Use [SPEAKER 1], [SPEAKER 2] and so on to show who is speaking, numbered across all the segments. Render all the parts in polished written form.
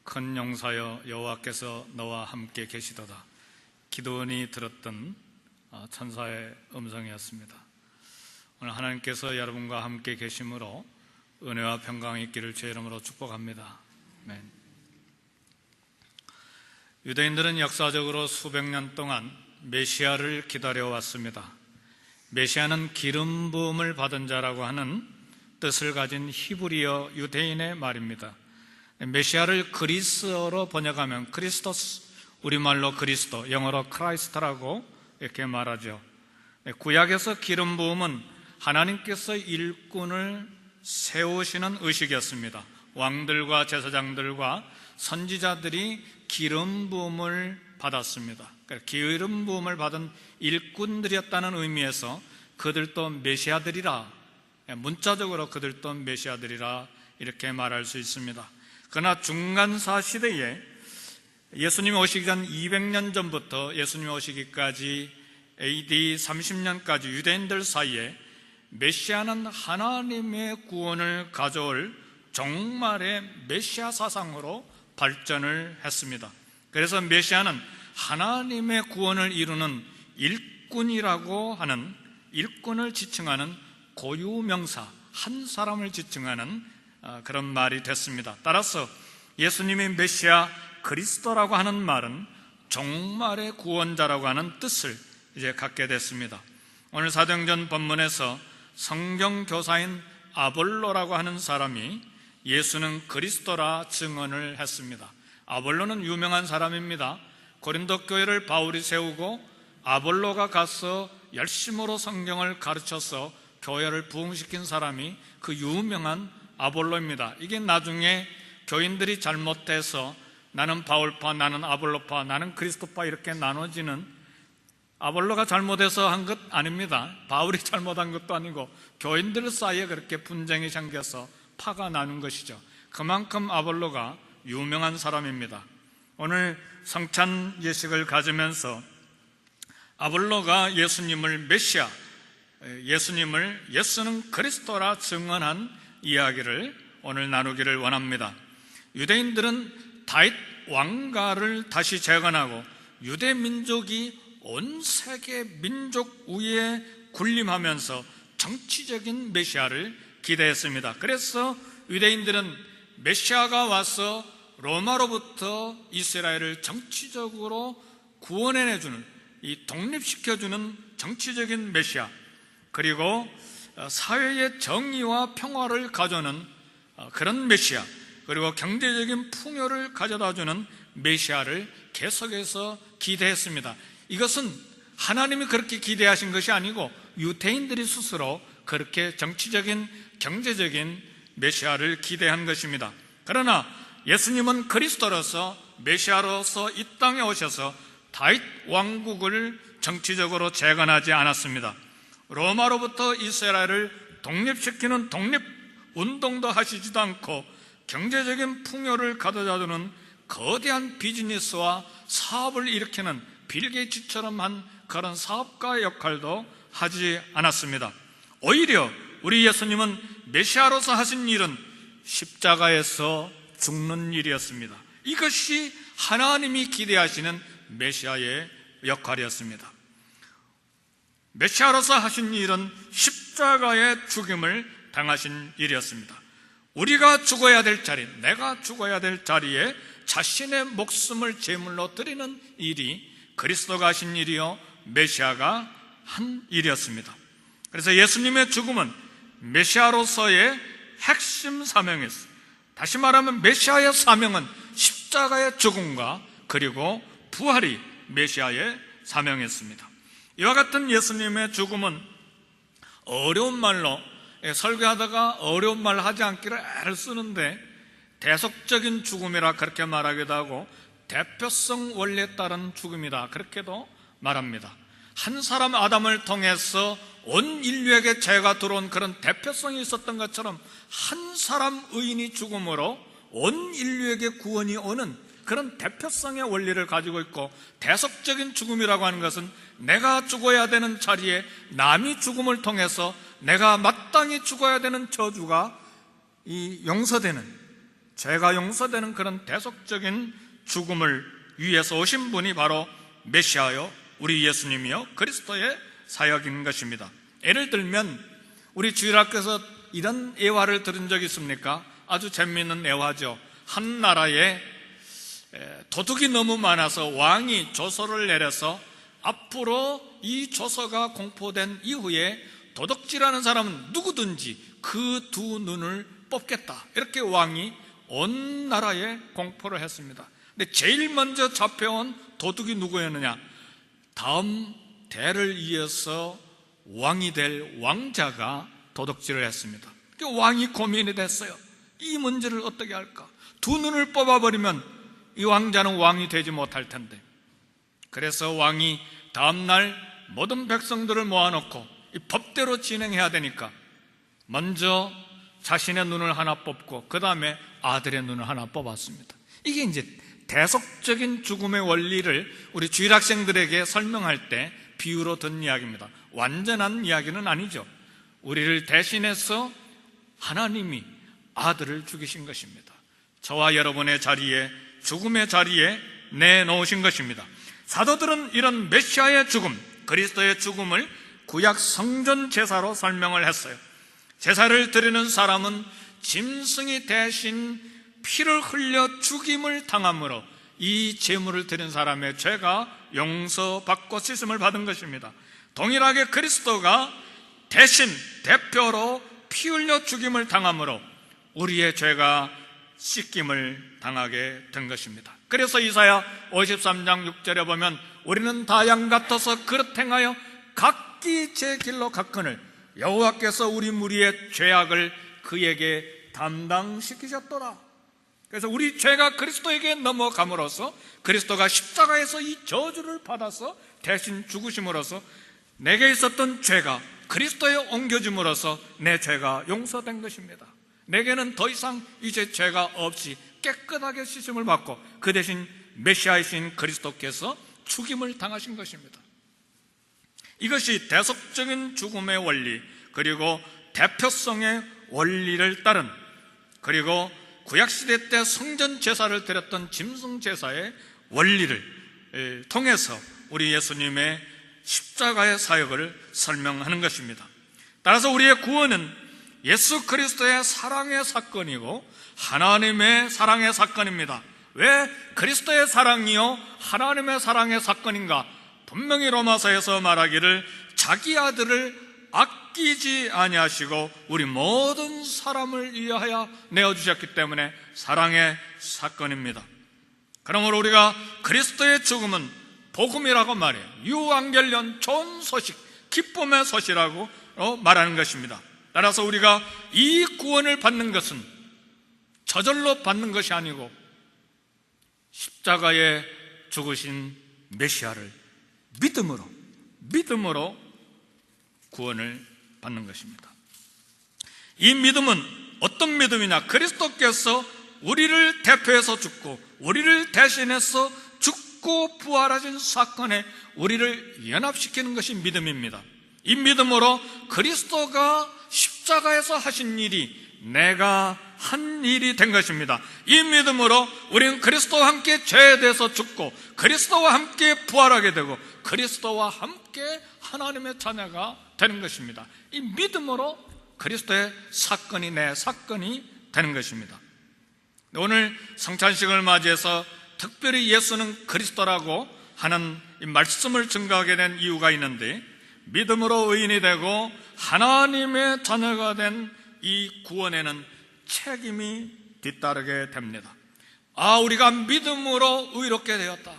[SPEAKER 1] 큰 용사여 여호와께서 너와 함께 계시도다. 기도원이 들었던 천사의 음성이었습니다. 오늘 하나님께서 여러분과 함께 계심으로 은혜와 평강이 있기를 주의 이름으로 축복합니다. 아멘. 유대인들은 역사적으로 수백 년 동안 메시아를 기다려왔습니다. 메시아는 기름 부음을 받은 자라고 하는 뜻을 가진 히브리어 유대인의 말입니다. 메시아를 그리스어로 번역하면 크리스토스, 우리말로 그리스도, 영어로 크라이스트라고 이렇게 말하죠. 구약에서 기름 부음은 하나님께서 일꾼을 세우시는 의식이었습니다. 왕들과 제사장들과 선지자들이 기름 부음을 받았습니다. 기름 부음을 받은 일꾼들이었다는 의미에서 그들도 메시아들이라, 문자적으로 그들도 메시아들이라 이렇게 말할 수 있습니다. 그러나 중간사 시대에 예수님이 오시기 전 200년 전부터 예수님이 오시기까지 AD 30년까지 유대인들 사이에 메시아는 하나님의 구원을 가져올 종말의 메시아 사상으로 발전을 했습니다. 그래서 메시아는 하나님의 구원을 이루는 일꾼이라고 하는, 일꾼을 지칭하는 고유명사, 한 사람을 지칭하는 그런 말이 됐습니다. 따라서 예수님이 메시아 그리스도라고 하는 말은 종말의 구원자라고 하는 뜻을 이제 갖게 됐습니다. 오늘 사도행전 본문에서 성경교사인 아볼로라고 하는 사람이 예수는 그리스도라 증언을 했습니다. 아볼로는 유명한 사람입니다. 고린도 교회를 바울이 세우고 아볼로가 가서 열심으로 성경을 가르쳐서 교회를 부흥시킨 사람이 그 유명한 아볼로입니다. 이게 나중에 교인들이 잘못해서 나는 바울파, 나는 아볼로파, 나는 그리스도파 이렇게 나눠지는, 아볼로가 잘못해서 한 것 아닙니다. 바울이 잘못한 것도 아니고 교인들 사이에 그렇게 분쟁이 생겨서 파가 나눈 것이죠. 그만큼 아볼로가 유명한 사람입니다. 오늘 성찬 예식을 가지면서 아볼로가 예수님을 메시아, 예수는 그리스도라 증언한 이야기를 오늘 나누기를 원합니다. 유대인들은 다윗 왕가를 다시 재건하고 유대 민족이 온 세계 민족 위에 군림하면서 정치적인 메시아를 기대했습니다. 그래서 유대인들은 메시아가 와서 로마로부터 이스라엘을 정치적으로 구원해내주는, 이 독립시켜주는 정치적인 메시아, 그리고 사회의 정의와 평화를 가져오는 그런 메시아, 그리고 경제적인 풍요를 가져다주는 메시아를 계속해서 기대했습니다. 이것은 하나님이 그렇게 기대하신 것이 아니고 유대인들이 스스로 그렇게 정치적인, 경제적인 메시아를 기대한 것입니다. 그러나 예수님은 그리스도로서, 메시아로서 이 땅에 오셔서 다윗 왕국을 정치적으로 재건하지 않았습니다. 로마로부터 이스라엘을 독립시키는 독립운동도 하시지도 않고 경제적인 풍요를 가져다주는 거대한 비즈니스와 사업을 일으키는 빌 게이츠처럼 한 그런 사업가의 역할도 하지 않았습니다. 오히려 우리 예수님은 메시아로서 하신 일은 십자가에서 죽는 일이었습니다. 이것이 하나님이 기대하시는 메시아의 역할이었습니다. 메시아로서 하신 일은 십자가의 죽임을 당하신 일이었습니다. 우리가 죽어야 될 자리, 내가 죽어야 될 자리에 자신의 목숨을 제물로 드리는 일이 그리스도가 하신 일이요, 메시아가 한 일이었습니다. 그래서 예수님의 죽음은 메시아로서의 핵심 사명이었습니다. 다시 말하면 메시아의 사명은 십자가의 죽음과 그리고 부활이 메시아의 사명이었습니다. 이와 같은 예수님의 죽음은 어려운 말로, 설교하다가 어려운 말 하지 않기를 애를 쓰는데 대속적인 죽음이라 그렇게 말하기도 하고 대표성 원리에 따른 죽음이다 그렇게도 말합니다. 한 사람 아담을 통해서 온 인류에게 죄가 들어온 그런 대표성이 있었던 것처럼 한 사람 의인이 죽음으로 온 인류에게 구원이 오는 그런 대표성의 원리를 가지고 있고, 대속적인 죽음이라고 하는 것은 내가 죽어야 되는 자리에 남이 죽음을 통해서 내가 마땅히 죽어야 되는 저주가 이 용서되는, 죄가 용서되는 그런 대속적인 죽음을 위해서 오신 분이 바로 메시아요, 우리 예수님이요, 그리스도의 사역인 것입니다. 예를 들면 우리 주일학교에서 이런 예화를 들은 적 있습니까? 아주 재미있는 예화죠. 한 나라에 도둑이 너무 많아서 왕이 조서를 내려서 앞으로 이 조서가 공포된 이후에 도둑질하는 사람은 누구든지 그 두 눈을 뽑겠다, 이렇게 왕이 온 나라에 공포를 했습니다. 근데 제일 먼저 잡혀온 도둑이 누구였느냐? 다음 대를 이어서 왕이 될 왕자가 도둑질을 했습니다. 왕이 고민이 됐어요. 이 문제를 어떻게 할까? 두 눈을 뽑아버리면 이 왕자는 왕이 되지 못할 텐데. 그래서 왕이 다음날 모든 백성들을 모아놓고 이 법대로 진행해야 되니까 먼저 자신의 눈을 하나 뽑고 그 다음에 아들의 눈을 하나 뽑았습니다. 이게 이제 대속적인 죽음의 원리를 우리 주일학생들에게 설명할 때 비유로 든 이야기입니다. 완전한 이야기는 아니죠. 우리를 대신해서 하나님이 아들을 죽이신 것입니다. 저와 여러분의 자리에, 죽음의 자리에 내놓으신 것입니다. 사도들은 이런 메시아의 죽음, 그리스도의 죽음을 구약 성전 제사로 설명을 했어요. 제사를 드리는 사람은 짐승이 대신 피를 흘려 죽임을 당함으로 이 제물을 드린 사람의 죄가 용서받고 씻음을 받은 것입니다. 동일하게 그리스도가 대신 대표로 피 흘려 죽임을 당함으로 우리의 죄가 씻김을 당하게 된 것입니다. 그래서 이사야 53장 6절에 보면 우리는 다 양 같아서 그릇 행하여 각기 제 길로 갔거늘 여호와께서 우리 무리의 죄악을 그에게 담당시키셨더라. 그래서 우리 죄가 그리스도에게 넘어감으로써 그리스도가 십자가에서 이 저주를 받아서 대신 죽으심으로써 내게 있었던 죄가 그리스도에 옮겨짐으로써 내 죄가 용서된 것입니다. 내게는 더 이상 이제 죄가 없이 깨끗하게 씻음을 받고 그 대신 메시아이신 그리스도께서 죽임을 당하신 것입니다. 이것이 대속적인 죽음의 원리, 그리고 대표성의 원리를 따른, 그리고 구약시대 때 성전 제사를 드렸던 짐승 제사의 원리를 통해서 우리 예수님의 십자가의 사역을 설명하는 것입니다. 따라서 우리의 구원은 예수 그리스도의 사랑의 사건이고 하나님의 사랑의 사건입니다. 왜 그리스도의 사랑이요 하나님의 사랑의 사건인가? 분명히 로마서에서 말하기를 자기 아들을 아끼지 아니하시고 우리 모든 사람을 위하여 내어주셨기 때문에 사랑의 사건입니다. 그러므로 우리가 그리스도의 죽음은 복음이라고 말해요. 유앙겔리온, 좋은 소식, 기쁨의 소식이라고 말하는 것입니다. 따라서 우리가 이 구원을 받는 것은 저절로 받는 것이 아니고 십자가에 죽으신 메시아를 믿음으로 구원을 받는 것입니다. 이 믿음은 어떤 믿음이냐? 그리스도께서 우리를 대표해서 죽고 우리를 대신해서 죽고 부활하신 사건에 우리를 연합시키는 것이 믿음입니다. 이 믿음으로 그리스도가 십자가에서 하신 일이 내가 한 일이 된 것입니다. 이 믿음으로 우리는 그리스도와 함께 죄에 대해서 죽고 그리스도와 함께 부활하게 되고 그리스도와 함께 하나님의 자녀가 되는 것입니다. 이 믿음으로 그리스도의 사건이 내 사건이 되는 것입니다. 오늘 성찬식을 맞이해서 특별히 예수는 그리스도라고 하는 이 말씀을 증거하게 된 이유가 있는데, 믿음으로 의인이 되고 하나님의 자녀가 된 이 구원에는 책임이 뒤따르게 됩니다. 우리가 믿음으로 의롭게 되었다.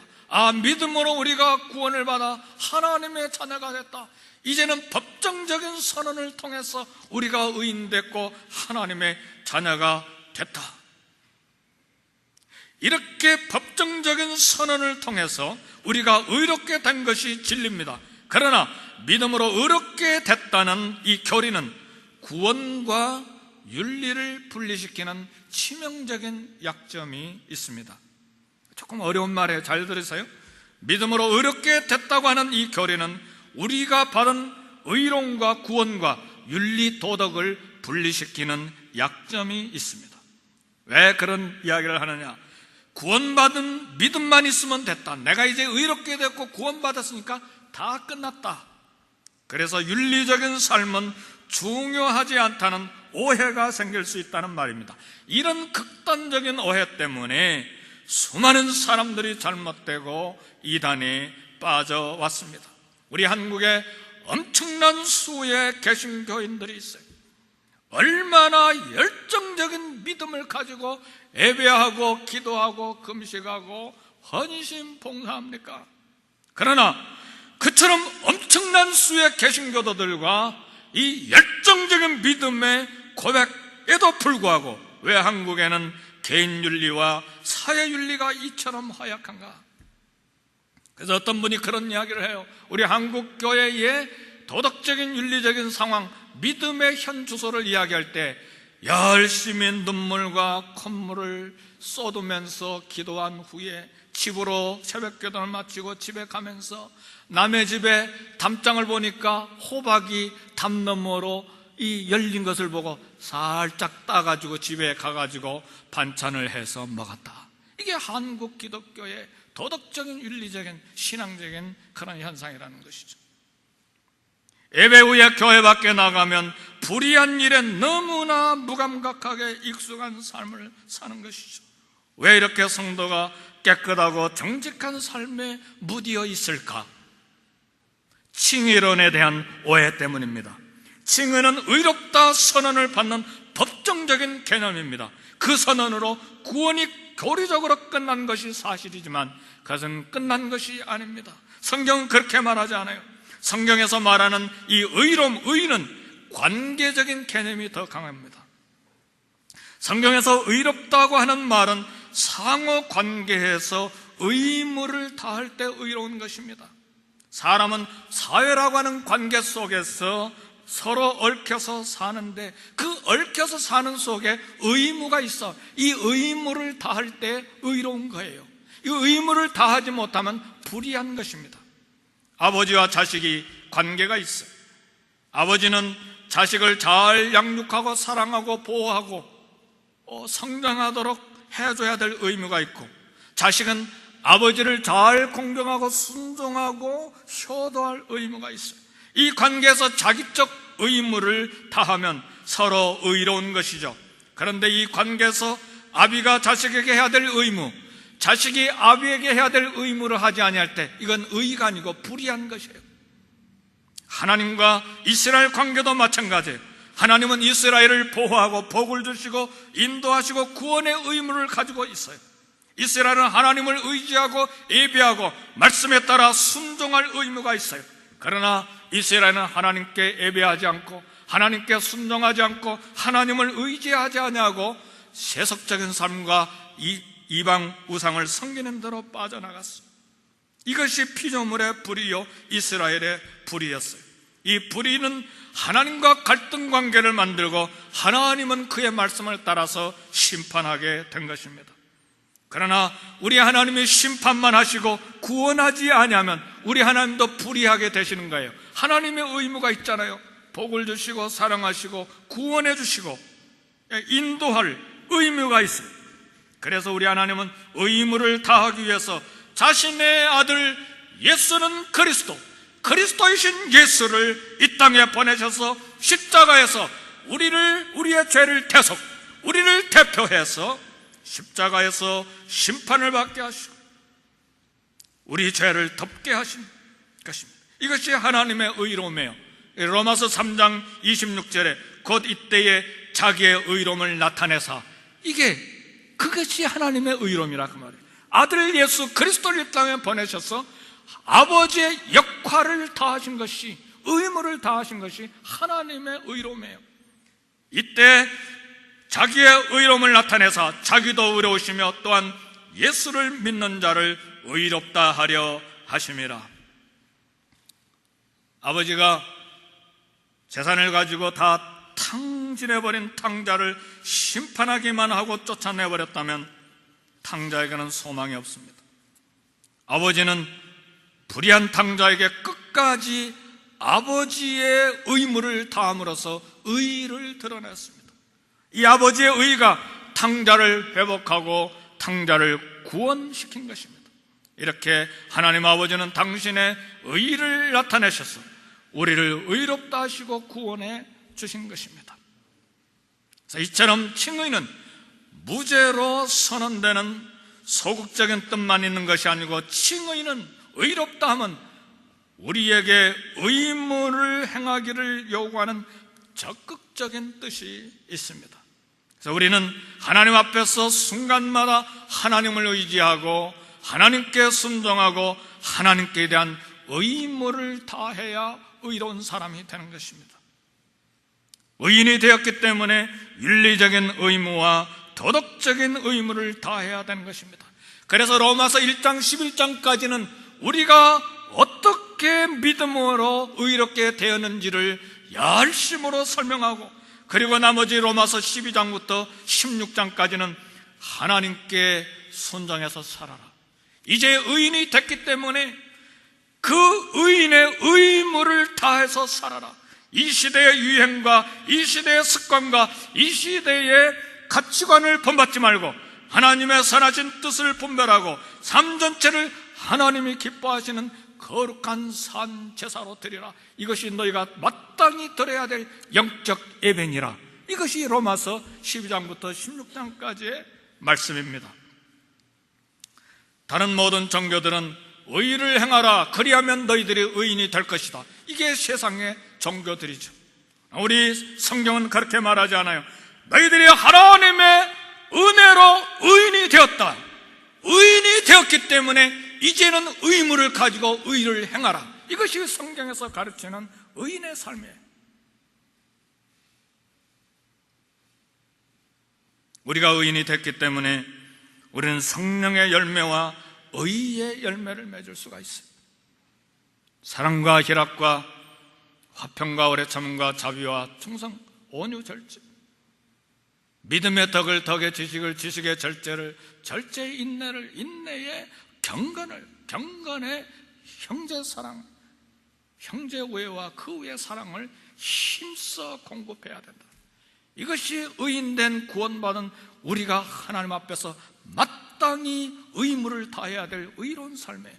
[SPEAKER 1] 믿음으로 우리가 구원을 받아 하나님의 자녀가 됐다. 이제는 법정적인 선언을 통해서 우리가 의인됐고 하나님의 자녀가 됐다. 이렇게 법정적인 선언을 통해서 우리가 의롭게 된 것이 진리입니다. 그러나 믿음으로 의롭게 됐다는 이 교리는 구원과 윤리를 분리시키는 치명적인 약점이 있습니다. 조금 어려운 말이에요. 잘 들으세요. 믿음으로 의롭게 됐다고 하는 이 교리는 우리가 받은 의로움과 구원과 윤리 도덕을 분리시키는 약점이 있습니다. 왜 그런 이야기를 하느냐? 구원받은 믿음만 있으면 됐다. 내가 이제 의롭게 됐고 구원받았으니까 다 끝났다. 그래서 윤리적인 삶은 중요하지 않다는 오해가 생길 수 있다는 말입니다. 이런 극단적인 오해 때문에 수많은 사람들이 잘못되고 이단에 빠져왔습니다. 우리 한국에 엄청난 수의 개신교인들이 있어요. 얼마나 열정적인 믿음을 가지고 예배하고 기도하고 금식하고 헌신 봉사합니까? 그러나 그처럼 엄청난 수의 개신교도들과 이 열정적인 믿음의 고백에도 불구하고 왜 한국에는 개인윤리와 사회윤리가 이처럼 허약한가? 그래서 어떤 분이 그런 이야기를 해요. 우리 한국 교회의 도덕적인 윤리적인 상황, 믿음의 현 주소를 이야기할 때 열심히 눈물과 콧물을 쏟으면서 기도한 후에 집으로 새벽기도를 마치고 집에 가면서 남의 집에 담장을 보니까 호박이 담 너머로 이 열린 것을 보고 살짝 따가지고 집에 가가지고 반찬을 해서 먹었다. 이게 한국 기독교의 도덕적인 윤리적인 신앙적인 그런 현상이라는 것이죠. 예배 후에 교회 밖에 나가면 불의한 일에 너무나 무감각하게 익숙한 삶을 사는 것이죠. 왜 이렇게 성도가 깨끗하고 정직한 삶에 무디어 있을까? 칭의론에 대한 오해 때문입니다. 칭의는 의롭다 선언을 받는 법정적인 개념입니다. 그 선언으로 구원이 교리적으로 끝난 것이 사실이지만 그것은 끝난 것이 아닙니다. 성경은 그렇게 말하지 않아요. 성경에서 말하는 이 의로움, 의는 관계적인 개념이 더 강합니다. 성경에서 의롭다고 하는 말은 상호 관계에서 의무를 다할 때 의로운 것입니다. 사람은 사회라고 하는 관계 속에서 서로 얽혀서 사는데 그 얽혀서 사는 속에 의무가 있어. 이 의무를 다할 때 의로운 거예요. 이 의무를 다하지 못하면 불의한 것입니다. 아버지와 자식이 관계가 있어요. 아버지는 자식을 잘 양육하고 사랑하고 보호하고 성장하도록 해줘야 될 의무가 있고, 자식은 아버지를 잘 공경하고 순종하고 효도할 의무가 있어요. 이 관계에서 자기적 의무를 다하면 서로 의로운 것이죠. 그런데 이 관계에서 아비가 자식에게 해야 될 의무, 자식이 아비에게 해야 될 의무를 하지 아니할 때 이건 의가 아니고 불의한 것이에요. 하나님과 이스라엘 관계도 마찬가지예요. 하나님은 이스라엘을 보호하고 복을 주시고 인도하시고 구원의 의무를 가지고 있어요. 이스라엘은 하나님을 의지하고 예배하고 말씀에 따라 순종할 의무가 있어요. 그러나 이스라엘은 하나님께 예배하지 않고 하나님께 순종하지 않고 하나님을 의지하지 아니하고 세속적인 삶과 이방 우상을 섬기는 대로 빠져나갔어요. 이것이 피조물의 불의요 이스라엘의 불의였어요. 이 불의는 하나님과 갈등 관계를 만들고 하나님은 그의 말씀을 따라서 심판하게 된 것입니다. 그러나 우리 하나님이 심판만 하시고 구원하지 아니하면 우리 하나님도 불의하게 되시는 거예요. 하나님의 의무가 있잖아요. 복을 주시고 사랑하시고 구원해 주시고 인도할 의무가 있어요. 그래서 우리 하나님은 의무를 다하기 위해서 자신의 아들 예수는 그리스도이신 예수를 이 땅에 보내셔서 십자가에서 우리의 죄를 대속, 우리를 대표해서 십자가에서 심판을 받게 하시고 우리 죄를 덮게 하신 것입니다. 이것이 하나님의 의로움이에요. 로마서 3장 26절에 곧 이때에 자기의 의로움을 나타내사, 그것이 하나님의 의로움이라 그 말이에요. 아들 예수 그리스도를 이 땅에 보내셔서 아버지의 역할을 다하신 것이, 의무를 다하신 것이 하나님의 의로움이에요. 이때 자기의 의로움을 나타내사 자기도 의로우시며 또한 예수를 믿는 자를 의롭다 하려 하심이라. 아버지가 재산을 가지고 다 탕진해버린 탕자를 심판하기만 하고 쫓아내버렸다면 탕자에게는 소망이 없습니다. 아버지는 불의한 탕자에게 끝까지 아버지의 의무를 다함으로써 의를 드러냈습니다. 이 아버지의 의가 탕자를 회복하고 탕자를 구원시킨 것입니다. 이렇게 하나님 아버지는 당신의 의를 나타내셔서 우리를 의롭다 하시고 구원해 주신 것입니다. 그래서 이처럼 칭의는 무죄로 선언되는 소극적인 뜻만 있는 것이 아니고, 칭의는 의롭다 하면 우리에게 의무를 행하기를 요구하는 적극적인 뜻이 있습니다. 그래서 우리는 하나님 앞에서 순간마다 하나님을 의지하고 하나님께 순종하고 하나님께 대한 의무를 다해야 의로운 사람이 되는 것입니다. 의인이 되었기 때문에 윤리적인 의무와 도덕적인 의무를 다해야 되는 것입니다. 그래서 로마서 1장 11장까지는 우리가 어떻게 믿음으로 의롭게 되었는지를 열심으로 설명하고, 그리고 나머지 로마서 12장부터 16장까지는 하나님께 순종해서 살아라, 이제 의인이 됐기 때문에 그 의인의 의무를 다해서 살아라, 이 시대의 유행과 이 시대의 습관과 이 시대의 가치관을 본받지 말고 하나님의 선하신 뜻을 분별하고 삶 전체를 하나님이 기뻐하시는 거룩한 산 제사로 드리라, 이것이 너희가 마땅히 드려야 될 영적 예배니라. 이것이 로마서 12장부터 16장까지의 말씀입니다. 다른 모든 종교들은 의를 행하라, 그리하면 너희들이 의인이 될 것이다, 이게 세상의 종교들이죠. 우리 성경은 그렇게 말하지 않아요. 너희들이 하나님의 은혜로 의인이 되었다, 의인이 되었기 때문에 이제는 의무를 가지고 의를 행하라, 이것이 성경에서 가르치는 의인의 삶이에요. 우리가 의인이 됐기 때문에 우리는 성령의 열매와 의의 열매를 맺을 수가 있어요. 사랑과 희락과 화평과 오래 참음과 자비와 충성, 온유, 절제, 믿음의 덕을 덕의 지식을 지식의 절제를 절제의 인내를 인내의 경건을 경건의 형제 사랑, 형제 우애와 그 우애의 사랑을 힘써 공급해야 된다. 이것이 의인된 구원받은 우리가 하나님 앞에서 마땅히 의무를 다해야 될 의로운 삶이에요.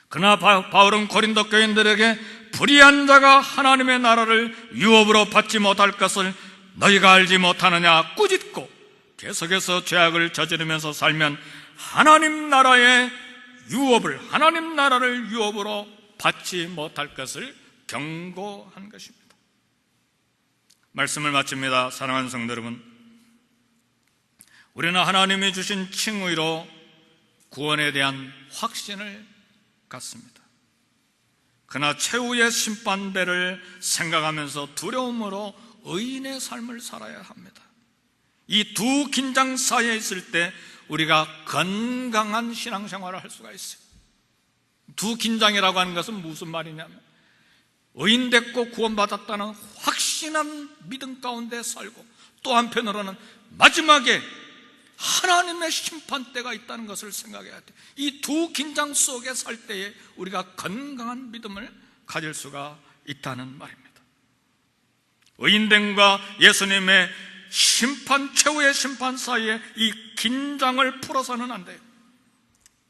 [SPEAKER 1] 그러나 바울은 고린도 교인들에게 불의한 자가 하나님의 나라를 유업으로 받지 못할 것을 너희가 알지 못하느냐, 꾸짖고 계속해서 죄악을 저지르면서 살면 하나님 나라의 유업을, 하나님 나라를 유업으로 받지 못할 것을 경고한 것입니다. 말씀을 마칩니다. 사랑하는 성도 여러분, 우리는 하나님이 주신 칭의로 구원에 대한 확신을 갖습니다. 그러나 최후의 심판대를 생각하면서 두려움으로 의인의 삶을 살아야 합니다. 이 두 긴장 사이에 있을 때 우리가 건강한 신앙생활을 할 수가 있어요. 두 긴장이라고 하는 것은 무슨 말이냐면, 의인됐고 구원받았다는 확신한 믿음 가운데 살고, 또 한편으로는 마지막에 하나님의 심판대가 있다는 것을 생각해야 돼요. 이 두 긴장 속에 살 때에 우리가 건강한 믿음을 가질 수가 있다는 말입니다. 의인됨과 예수님의 심판, 최후의 심판 사이에 이 긴장을 풀어서는 안 돼요.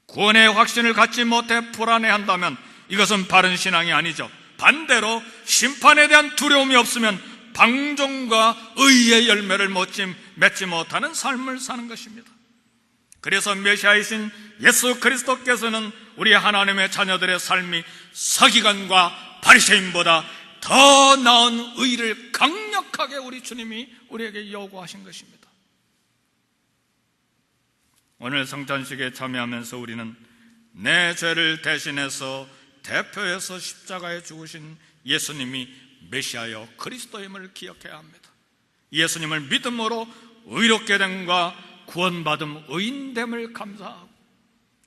[SPEAKER 1] 구원의 확신을 갖지 못해 불안해한다면 이것은 바른 신앙이 아니죠. 반대로 심판에 대한 두려움이 없으면 방종과 의의 열매를 맺지 못하는 삶을 사는 것입니다. 그래서 메시아이신 예수 그리스도께서는 우리 하나님의 자녀들의 삶이 서기관과 바리새인보다 더 나은 의를 강력하게 우리 주님이 우리에게 요구하신 것입니다. 오늘 성찬식에 참여하면서 우리는 내 죄를 대신해서 대표해서 십자가에 죽으신 예수님이 메시아여 그리스도임을 기억해야 합니다. 예수님을 믿음으로 의롭게 됨과 구원받음, 의인됨을 감사하고,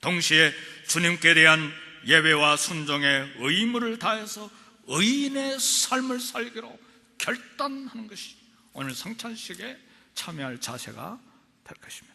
[SPEAKER 1] 동시에 주님께 대한 예배와 순종의 의무를 다해서 의인의 삶을 살기로 결단하는 것이 오늘 성찬식에 참여할 자세가 될 것입니다.